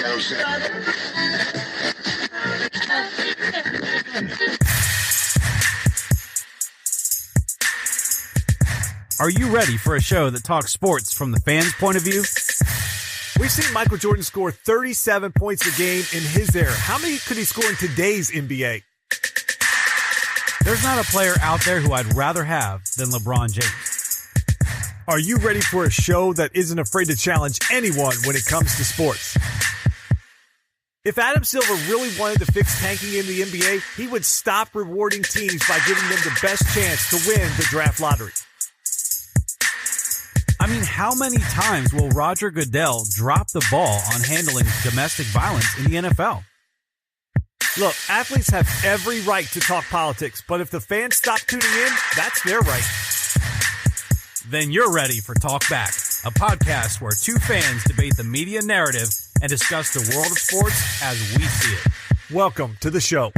Are you ready for a show that talks sports from the fans' point of view? We've seen Michael Jordan score 37 points a game in his era. How many could he score in today's NBA? There's not a player out there who I'd rather have than LeBron James. Are you ready for a show that isn't afraid to challenge anyone when it comes to sports? If Adam Silver really wanted to fix tanking in the NBA, he would stop rewarding teams by giving them the best chance to win the draft lottery. I mean, how many times will Roger Goodell drop the ball on handling domestic violence in the NFL? Look, athletes have every right to talk politics, but if the fans stop tuning in, that's their right. Then you're ready for Talk Back, a podcast where two fans debate the media narrative and discuss the world of sports as we see it. Welcome to the show.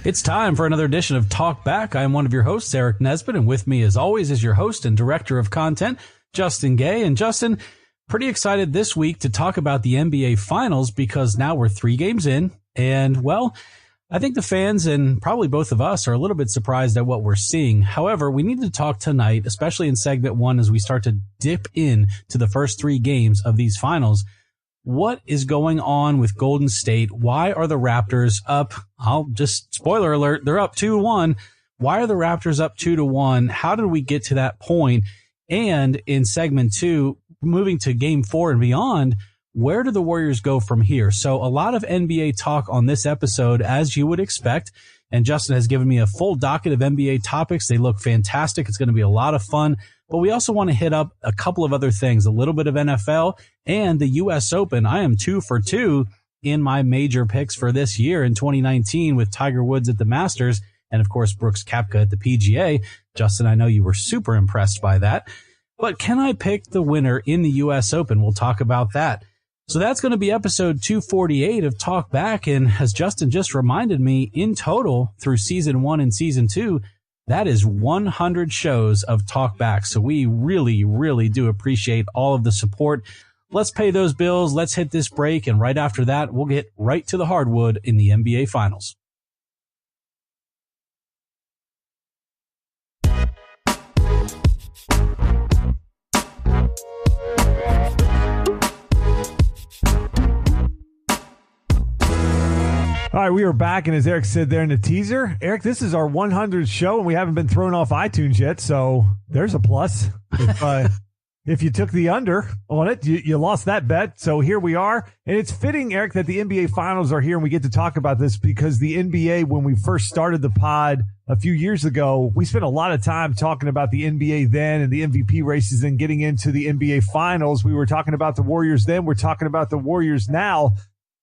It's time for another edition of Talk Back. I'm one of your hosts, Eric Nesbit, and with me as always is your host and director of content, Justin Gay. And Justin, pretty excited this week to talk about the NBA Finals because now we're 3 games in. And, well, I think the fans and probably both of us are a little bit surprised at what we're seeing. However, we need to talk tonight, especially in segment 1, as we start to dip in to the first 3 games of these finals. What is going on with Golden State? Why are the Raptors up? I'll just spoiler alert. They're up 2-1. Why are the Raptors up 2-1? How did we get to that point? And in segment 2, moving to game 4 and beyond, where do the Warriors go from here? So a lot of NBA talk on this episode, as you would expect. And Justin has given me a full docket of NBA topics. They look fantastic. It's going to be a lot of fun. But we also want to hit up a couple of other things, a little bit of NFL and the U.S. Open. I am 2 for 2 in my major picks for this year in 2019 with Tiger Woods at the Masters and, of course, Brooks Koepka at the PGA. Justin, I know you were super impressed by that. But can I pick the winner in the U.S. Open? We'll talk about that. So that's going to be episode 248 of Talk Back. And as Justin just reminded me, in total through season 1 and season 2, that is 100 shows of Talk Back. So we really, really do appreciate all of the support. Let's pay those bills. Let's hit this break. And right after that, we'll get right to the hardwood in the NBA Finals. All right, we are back, and as Eric said there in the teaser, Eric, this is our 100th show, and we haven't been thrown off iTunes yet, so there's a plus. If you took the under on it, you lost that bet, so here we are. And it's fitting, Eric, that the NBA Finals are here, and we get to talk about this because the NBA, when we first started the pod a few years ago, we spent a lot of time talking about the NBA then and the MVP races and getting into the NBA Finals. We were talking about the Warriors then. We're talking about the Warriors now.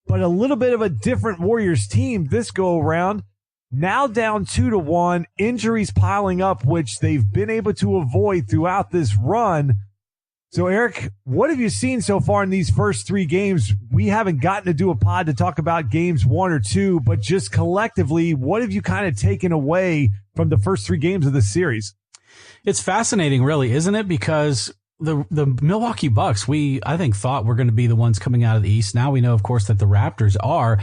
But a little bit of a different Warriors team this go around. Now down 2-1, injuries piling up, which they've been able to avoid throughout this run. So, Eric, what have you seen so far in these first 3 games? We haven't gotten to do a pod to talk about games 1 or 2, but just collectively, what have you kind of taken away from the first 3 games of the series? It's fascinating, really, isn't it? Because the Milwaukee Bucks, I think thought were going to be the ones coming out of the East. Now we know, of course, that the Raptors are.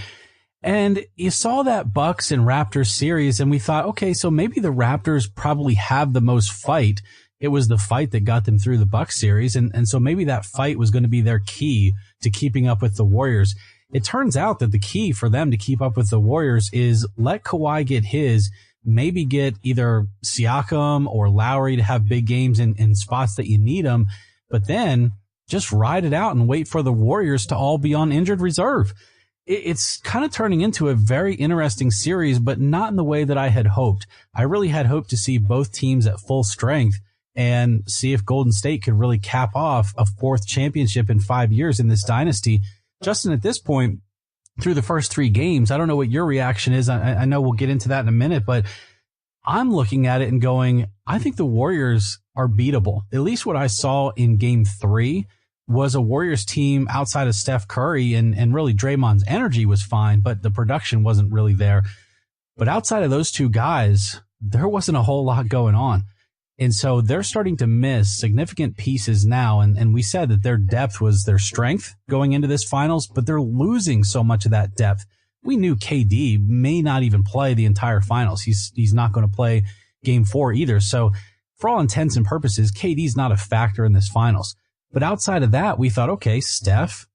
And you saw that Bucks and Raptors series, and we thought, okay, so maybe the Raptors probably have the most fight. It was the fight that got them through the Bucks series. And so maybe that fight was going to be their key to keeping up with the Warriors. It turns out that the key for them to keep up with the Warriors is let Kawhi get his, maybe get either Siakam or Lowry to have big games in spots that you need them, but then just ride it out and wait for the Warriors to all be on injured reserve. It's kind of turning into a very interesting series, but not in the way that I had hoped. I really had hoped to see both teams at full strength and see if Golden State could really cap off a 4th championship in 5 years in this dynasty. Justin, at this point, through the first 3 games, I don't know what your reaction is. I know we'll get into that in a minute, but I'm looking at it and going, I think the Warriors are beatable. At least what I saw in game 3 was a Warriors team outside of Steph Curry, and really Draymond's energy was fine, but the production wasn't really there. But outside of those 2 guys, there wasn't a whole lot going on. And so they're starting to miss significant pieces now. And we said that their depth was their strength going into this finals, but they're losing so much of that depth. We knew KD may not even play the entire finals. He's not going to play game 4 either. So for all intents and purposes, KD's not a factor in this finals. But outside of that, we thought, okay, Steph,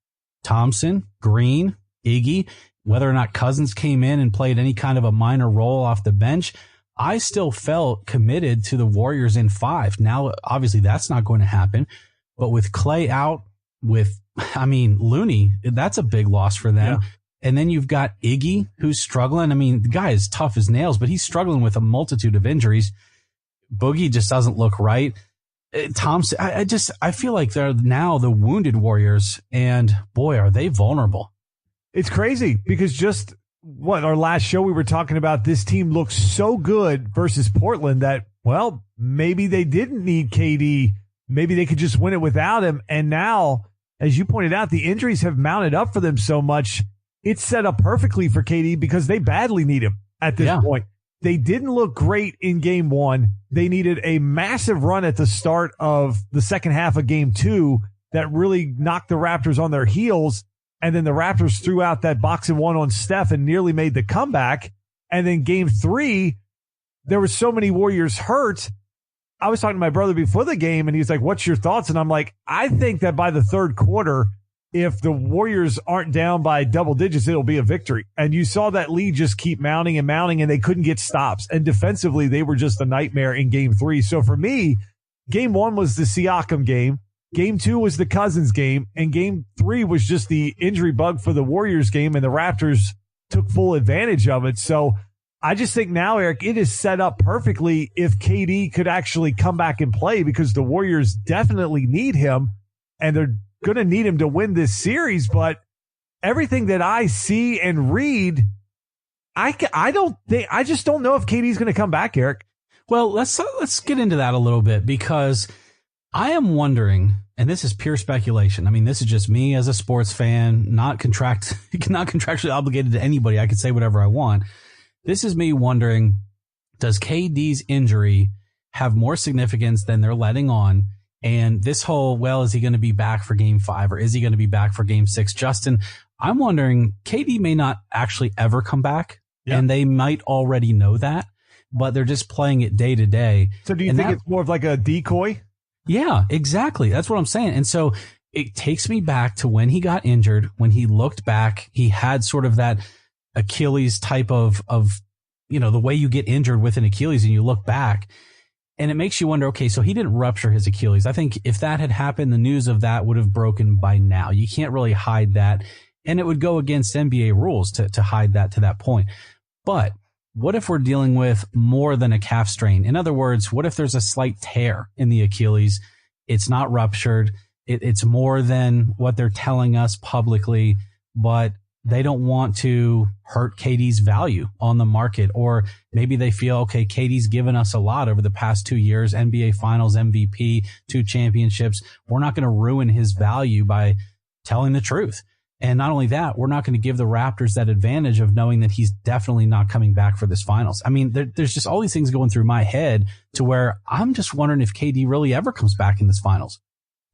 Thompson, Green, Iggy, whether or not Cousins came in and played any kind of a minor role off the bench, I still felt committed to the Warriors in 5. Now, obviously, that's not going to happen. But with Klay out, Looney, that's a big loss for them. Yeah. And then you've got Iggy, who's struggling. The guy is tough as nails, but he's struggling with a multitude of injuries. Boogie just doesn't look right. Thompson, I feel like they're now the wounded Warriors, and boy, are they vulnerable. It's crazy because our last show we were talking about, this team looks so good versus Portland that, well, maybe they didn't need KD. Maybe they could just win it without him. And now, as you pointed out, the injuries have mounted up for them so much. It's set up perfectly for KD because they badly need him at this point. They didn't look great in game 1. They needed a massive run at the start of the second half of game 2 that really knocked the Raptors on their heels. And then the Raptors threw out that box and one on Steph and nearly made the comeback. And then game 3, there were so many Warriors hurt. I was talking to my brother before the game, and he's like, what's your thoughts? And I'm like, I think that by the third quarter, if the Warriors aren't down by double digits, it'll be a victory. And you saw that lead just keep mounting, and they couldn't get stops. And defensively, they were just a nightmare in game 3. So for me, game 1 was the Siakam game. Game 2 was the Cousins game, and game 3 was just the injury bug for the Warriors game, and the Raptors took full advantage of it. So I just think now, Eric, it is set up perfectly if KD could actually come back and play, because the Warriors definitely need him, and they're going to need him to win this series. But everything that I see and read, I just don't know if KD's going to come back, Eric. Well, let's get into that a little bit, because I am wondering, and this is pure speculation. This is just me as a sports fan, not contractually obligated to anybody. I can say whatever I want. This is me wondering, does KD's injury have more significance than they're letting on? And this whole, is he going to be back for game 5 or is he going to be back for game 6? Justin, I'm wondering, KD may not actually ever come back, and they might already know that, but they're just playing it day to day. So do you think it's more of like a decoy? Yeah, exactly. That's what I'm saying. And so it takes me back to when he got injured, when he looked back, he had sort of that Achilles type of, the way you get injured with an Achilles and you look back, and it makes you wonder, okay, so he didn't rupture his Achilles. I think if that had happened, the news of that would have broken by now. You can't really hide that. And it would go against NBA rules to hide that to that point. But what if we're dealing with more than a calf strain? In other words, what if there's a slight tear in the Achilles? It's not ruptured. It's more than what they're telling us publicly, but they don't want to hurt KD's value on the market. Or maybe they feel, okay, KD's given us a lot over the past 2 years, NBA Finals MVP, 2 championships. We're not going to ruin his value by telling the truth. And not only that, we're not going to give the Raptors that advantage of knowing that he's definitely not coming back for this finals. There's just all these things going through my head to where I'm just wondering if KD really ever comes back in this finals.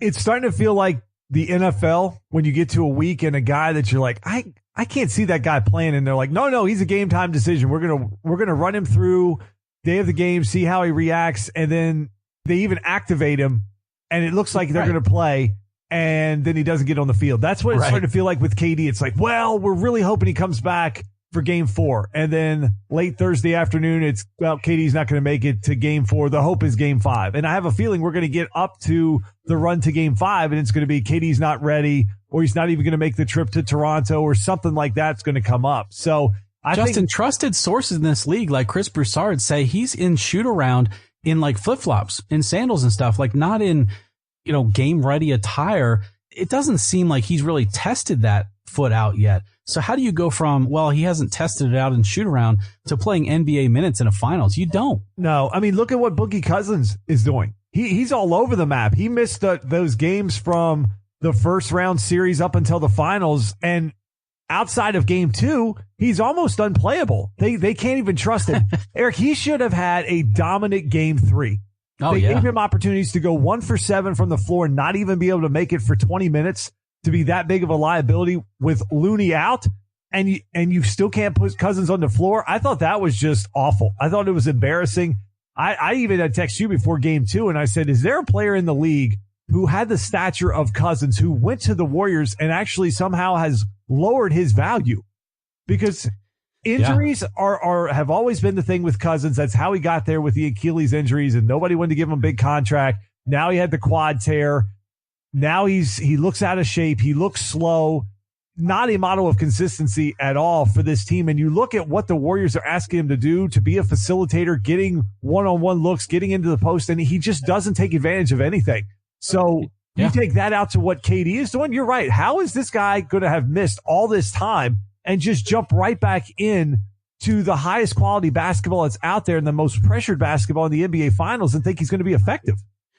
It's starting to feel like the NFL when you get to a week and a guy that you're like, I can't see that guy playing. And they're like, no, he's a game time decision. We're going to run him through day of the game, see how he reacts. And then they even activate him and it looks like they're going to play. And then he doesn't get on the field. That's what it's starting to feel like with KD. It's like, we're really hoping he comes back for game 4. And then late Thursday afternoon, KD's not going to make it to game 4. The hope is game 5. And I have a feeling we're going to get up to the run to game 5, and it's going to be KD's not ready, or he's not even going to make the trip to Toronto, or something like that's going to come up. So I think trusted sources in this league, like Chris Broussard, say he's in shoot around in like flip-flops, in sandals and stuff, like not in, game ready attire. It doesn't seem like he's really tested that foot out yet. So how do you go from, he hasn't tested it out in shoot around to playing NBA minutes in a finals? You don't. No, look at what Boogie Cousins is doing. He's all over the map. He missed those games from the first round series up until the finals. And outside of game 2, he's almost unplayable. They can't even trust him. Eric, he should have had a dominant game 3. They gave him opportunities to go 1 for 7 from the floor and not even be able to make it for 20 minutes to be that big of a liability with Looney out. And you still can't put Cousins on the floor. I thought that was just awful. I thought it was embarrassing. I even had texted you before game 2 and I said, is there a player in the league who had the stature of Cousins who went to the Warriors and actually somehow has lowered his value? Because injuries have always been the thing with Cousins. That's how he got there with the Achilles injuries, and nobody wanted to give him a big contract. Now he had the quad tear. Now he looks out of shape. He looks slow. Not a model of consistency at all for this team. And you look at what the Warriors are asking him to do, to be a facilitator, getting one-on-one looks, getting into the post, and he just doesn't take advantage of anything. So you take that out to what KD is doing. You're right. How is this guy going to have missed all this time and just jump right back in to the highest quality basketball that's out there and the most pressured basketball in the NBA Finals and think he's going to be effective?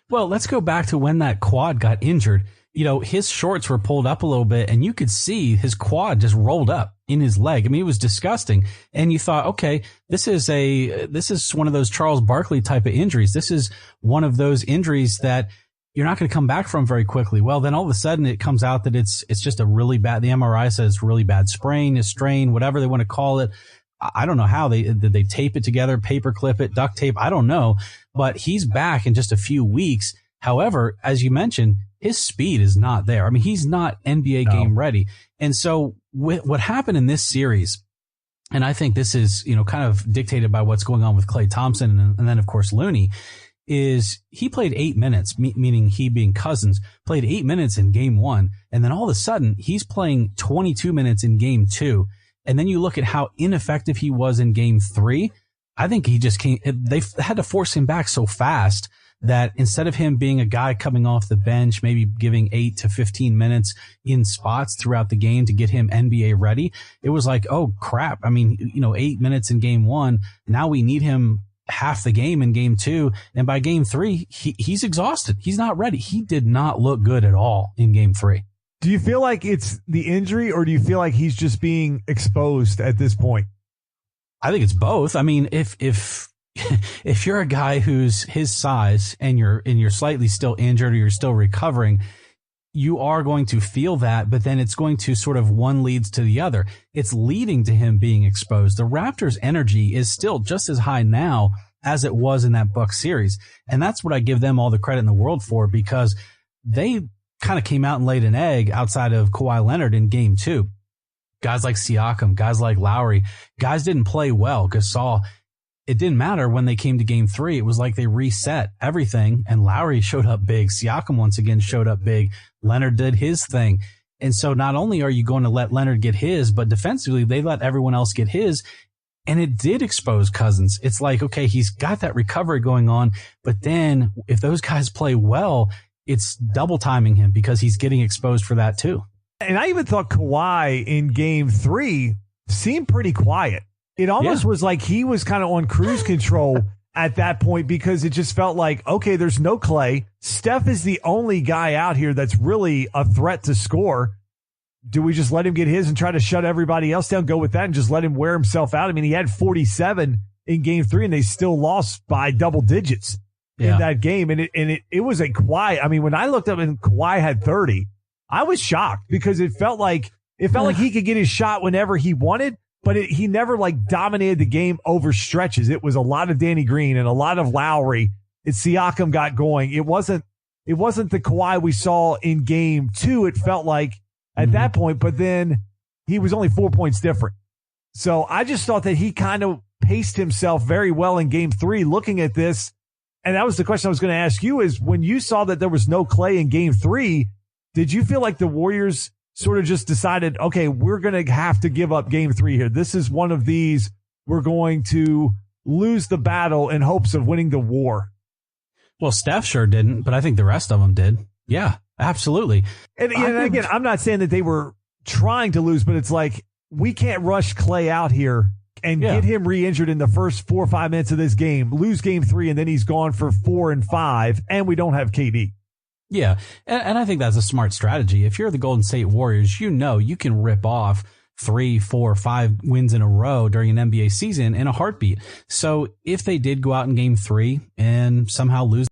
Well, let's go back to when that quad got injured. You know, his shorts were pulled up a little bit and you could see his quad just rolled up in his leg. I mean, it was disgusting. And you thought, okay, this is one of those Charles Barkley type of injuries. This is one of those injuries that you're not going to come back from very quickly. Well, then all of a sudden it comes out that it's just a really bad, the MRI says it's really bad sprain, a strain, whatever they want to call it. I don't know how did they tape it together, paper clip it, duct tape. I don't know, but he's back in just a few weeks. However, as you mentioned, his speed is not there. I mean, he's not NBA game ready. And so what happened in this series, and I think this is, kind of dictated by what's going on with Klay Thompson and then of course Looney, is he played 8 minutes, meaning he being Cousins, played 8 minutes in game 1. And then all of a sudden he's playing 22 minutes in game 2. And then you look at how ineffective he was in game 3. I think he just they had to force him back so fast that instead of him being a guy coming off the bench, maybe giving 8 to 15 minutes in spots throughout the game to get him NBA ready, it was like, oh crap. I mean, 8 minutes in game 1. Now we need him half the game in game 2. And by game 3, he's exhausted. He's not ready. He did not look good at all in game 3. Do you feel like it's the injury or do you feel like he's just being exposed at this point? I think it's both. I mean, if you're a guy who's his size and you're slightly still injured or you're still recovering, you are going to feel that, but then it's going to sort of one leads to the other. It's leading to him being exposed. The Raptors' energy is still just as high now as it was in that Bucks series. And that's what I give them all the credit in the world for, because they kind of came out and laid an egg outside of Kawhi Leonard in game 2. Guys like Siakam, guys like Lowry, guys didn't play well. Gasol, it didn't matter when they came to game 3. It was like they reset everything, and Lowry showed up big. Siakam once again showed up big. Leonard did his thing. And so not only are you going to let Leonard get his, but defensively they let everyone else get his. And it did expose Cousins. It's like, okay, he's got that recovery going on, but then if those guys play well, it's double timing him because he's getting exposed for that too. And I even thought Kawhi in game 3 seemed pretty quiet. It almost was like he was kind of on cruise control at that point because it just felt like, okay, there's no Klay. Steph is the only guy out here that's really a threat to score. Do we just let him get his and try to shut everybody else down, go with that and just let him wear himself out? I mean, he had 47 in game 3 and they still lost by double digits in that game. And it was a quiet. I mean, when I looked up and Kawhi had 30, I was shocked because it felt like he could get his shot whenever he wanted, but he never like dominated the game over stretches. It was a lot of Danny Green and a lot of Lowry. Siakam got going. It wasn't the Kawhi we saw in game 2. It felt like at that point, but then he was only 4 points different. So I just thought that he kind of paced himself very well in game 3 looking at this. And that was the question I was going to ask you is when you saw that there was no Klay in game 3, did you feel like the Warriors sort of just decided, okay, we're going to have to give up game 3 here. This is one of these. We're going to lose the battle in hopes of winning the war. Well, Steph sure didn't, but I think the rest of them did. Yeah, absolutely. And again, I'm not saying that they were trying to lose, but it's like we can't rush Klay out here and get him re-injured in the first 4 or 5 minutes of this game, lose game 3, and then he's gone for 4 and 5, and we don't have KD. Yeah, and I think that's a smart strategy. If you're the Golden State Warriors, you can rip off 3, 4, 5 wins in a row during an NBA season in a heartbeat. So if they did go out in game 3 and somehow lose